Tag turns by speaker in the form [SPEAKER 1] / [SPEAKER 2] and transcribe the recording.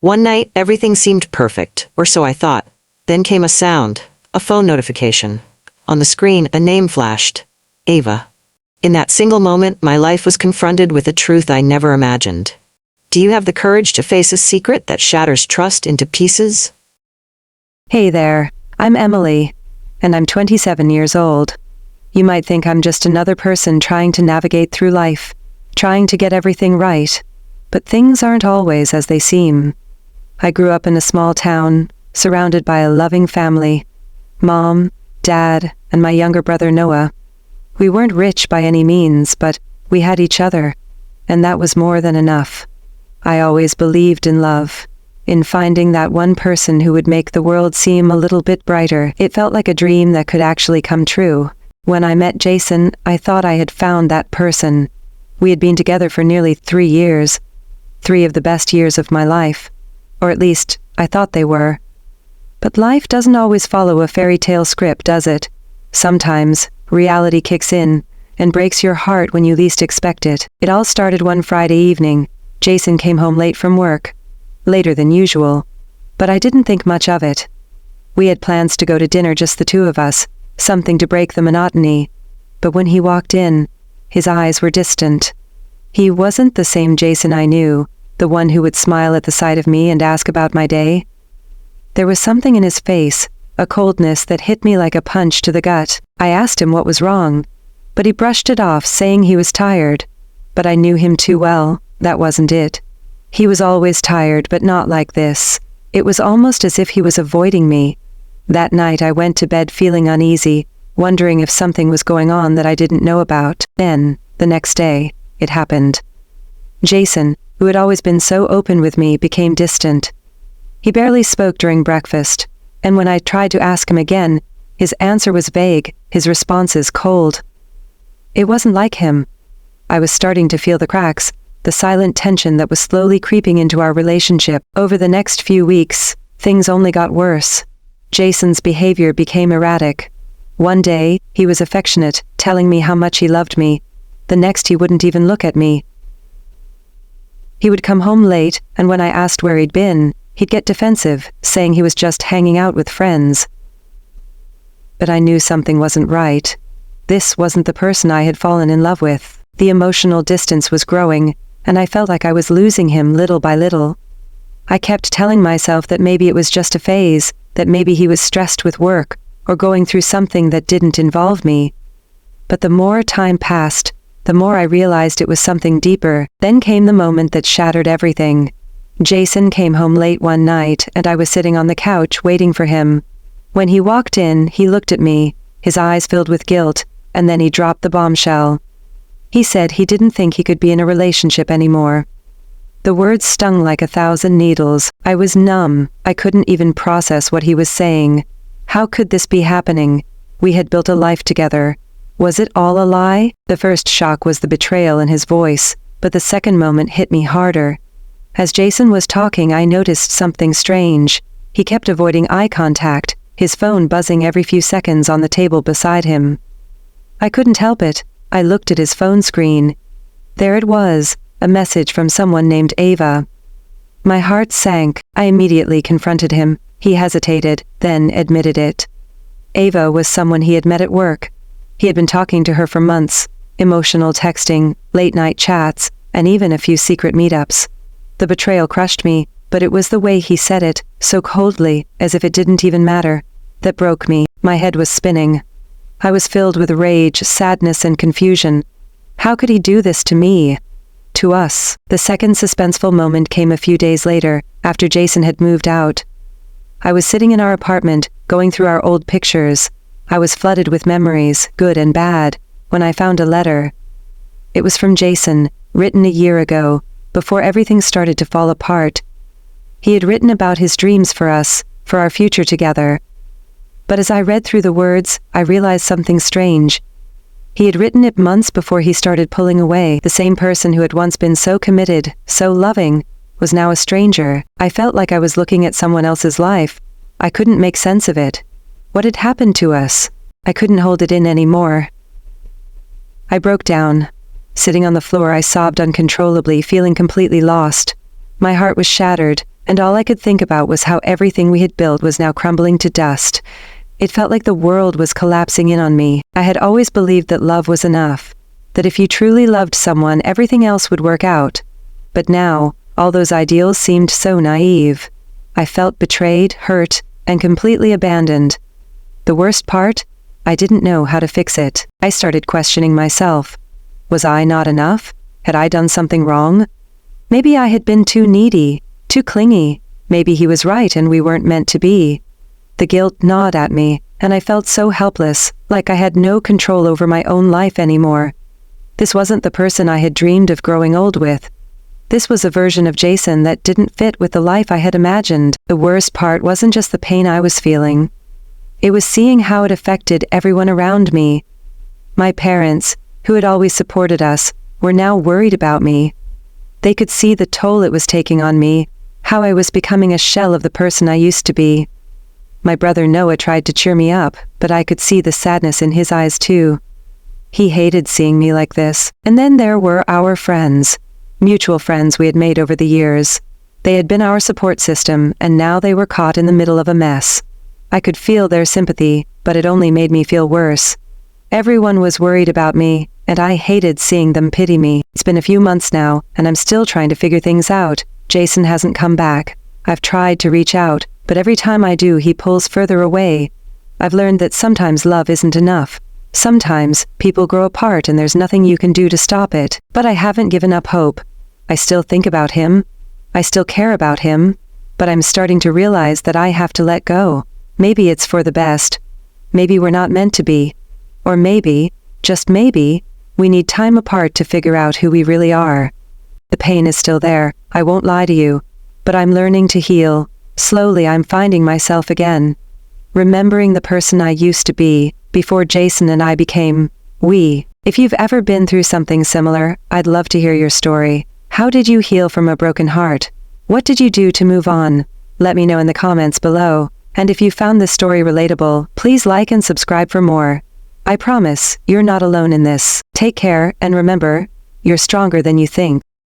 [SPEAKER 1] One night, everything seemed perfect, or so I thought. Then came a sound, a phone notification. On the screen, a name flashed. Ava. In that single moment, my life was confronted with a truth I never imagined. Do you have the courage to face a secret that shatters trust into pieces?
[SPEAKER 2] Hey there, I'm Emily, and I'm 27 years old. You might think I'm just another person trying to navigate through life, trying to get everything right, but things aren't always as they seem. I grew up in a small town, surrounded by a loving family. Mom, Dad, and my younger brother Noah. We weren't rich by any means, but we had each other, and that was more than enough. I always believed in love, in finding that one person who would make the world seem a little bit brighter. It felt like a dream that could actually come true. When I met Jason, I thought I had found that person. We had been together for nearly 3 years, 3 of the best years of my life, or at least I thought they were. But life doesn't always follow a fairy tale script, does it? Sometimes, reality kicks in and breaks your heart when you least expect it. It all started one Friday evening. Jason came home late from work, later than usual, but I didn't think much of it. We had plans to go to dinner, just the two of us, something to break the monotony. But when he walked in, his eyes were distant. He wasn't the same Jason I knew, the one who would smile at the sight of me and ask about my day. There was something in his face, a coldness that hit me like a punch to the gut. I asked him what was wrong, but he brushed it off, saying he was tired. But I knew him too well, that wasn't it. He was always tired, but not like this. It was almost as if he was avoiding me. That night I went to bed feeling uneasy, wondering if something was going on that I didn't know about. Then, the next day, it happened. Jason, who had always been so open with me, became distant. He barely spoke during breakfast, and when I tried to ask him again, his answer was vague, his responses cold. It wasn't like him. I was starting to feel the cracks, the silent tension that was slowly creeping into our relationship. Over the next few weeks, things only got worse. Jason's behavior became erratic. One day, he was affectionate, telling me how much he loved me. The next, he wouldn't even look at me. He would come home late, and when I asked where he'd been, he'd get defensive, saying he was just hanging out with friends. But I knew something wasn't right. This wasn't the person I had fallen in love with. The emotional distance was growing, and I felt like I was losing him little by little. I kept telling myself that maybe it was just a phase, that maybe he was stressed with work, or going through something that didn't involve me. But the more time passed, the more I realized it was something deeper. Then came the moment that shattered everything. Jason came home late one night, and I was sitting on the couch waiting for him. When he walked in, he looked at me, his eyes filled with guilt, and then he dropped the bombshell. He said he didn't think he could be in a relationship anymore. The words stung like 1,000 needles. I was numb. I couldn't even process what he was saying. How could this be happening? We had built a life together. Was it all a lie? The first shock was the betrayal in his voice, but the second moment hit me harder. As Jason was talking, I noticed something strange. He kept avoiding eye contact, his phone buzzing every few seconds on the table beside him. I couldn't help it. I looked at his phone screen. There it was, a message from someone named Ava. My heart sank. I immediately confronted him. He hesitated, then admitted it. Ava was someone he had met at work. He had been talking to her for months, emotional texting, late-night chats, and even a few secret meetups. The betrayal crushed me, but it was the way he said it, so coldly, as if it didn't even matter, that broke me. My head was spinning. I was filled with rage, sadness, and confusion. How could he do this to me? To us? The second suspenseful moment came a few days later, after Jason had moved out. I was sitting in our apartment, going through our old pictures. I was flooded with memories, good and bad, when I found a letter. It was from Jason, written a year ago, before everything started to fall apart. He had written about his dreams for us, for our future together. But as I read through the words, I realized something strange. He had written it months before he started pulling away. The same person who had once been so committed, so loving, was now a stranger. I felt like I was looking at someone else's life. I couldn't make sense of it. What had happened to us? I couldn't hold it in anymore. I broke down. Sitting on the floor, I sobbed uncontrollably, feeling completely lost. My heart was shattered, and all I could think about was how everything we had built was now crumbling to dust. It felt like the world was collapsing in on me. I had always believed that love was enough, that if you truly loved someone, everything else would work out. But now, all those ideals seemed so naive. I felt betrayed, hurt, and completely abandoned. The worst part? I didn't know how to fix it. I started questioning myself. Was I not enough? Had I done something wrong? Maybe I had been too needy, too clingy. Maybe he was right and we weren't meant to be. The guilt gnawed at me, and I felt so helpless, like I had no control over my own life anymore. This wasn't the person I had dreamed of growing old with. This was a version of Jason that didn't fit with the life I had imagined. The worst part wasn't just the pain I was feeling. It was seeing how it affected everyone around me. My parents, who had always supported us, were now worried about me. They could see the toll it was taking on me, how I was becoming a shell of the person I used to be. My brother Noah tried to cheer me up, but I could see the sadness in his eyes too. He hated seeing me like this. And then there were our friends. Mutual friends we had made over the years. They had been our support system, and now they were caught in the middle of a mess. I could feel their sympathy, but it only made me feel worse. Everyone was worried about me, and I hated seeing them pity me. It's been a few months now, and I'm still trying to figure things out. Jason hasn't come back. I've tried to reach out, but every time I do, he pulls further away. I've learned that sometimes love isn't enough. Sometimes, people grow apart and there's nothing you can do to stop it. But I haven't given up hope. I still think about him. I still care about him. But I'm starting to realize that I have to let go. Maybe it's for the best. Maybe we're not meant to be. Or maybe, just maybe, we need time apart to figure out who we really are. The pain is still there, I won't lie to you. But I'm learning to heal. Slowly I'm finding myself again. Remembering the person I used to be, before Jason and I became we. If you've ever been through something similar, I'd love to hear your story. How did you heal from a broken heart? What did you do to move on? Let me know in the comments below. And if you found this story relatable, please like and subscribe for more. I promise, you're not alone in this. Take care, and remember, you're stronger than you think.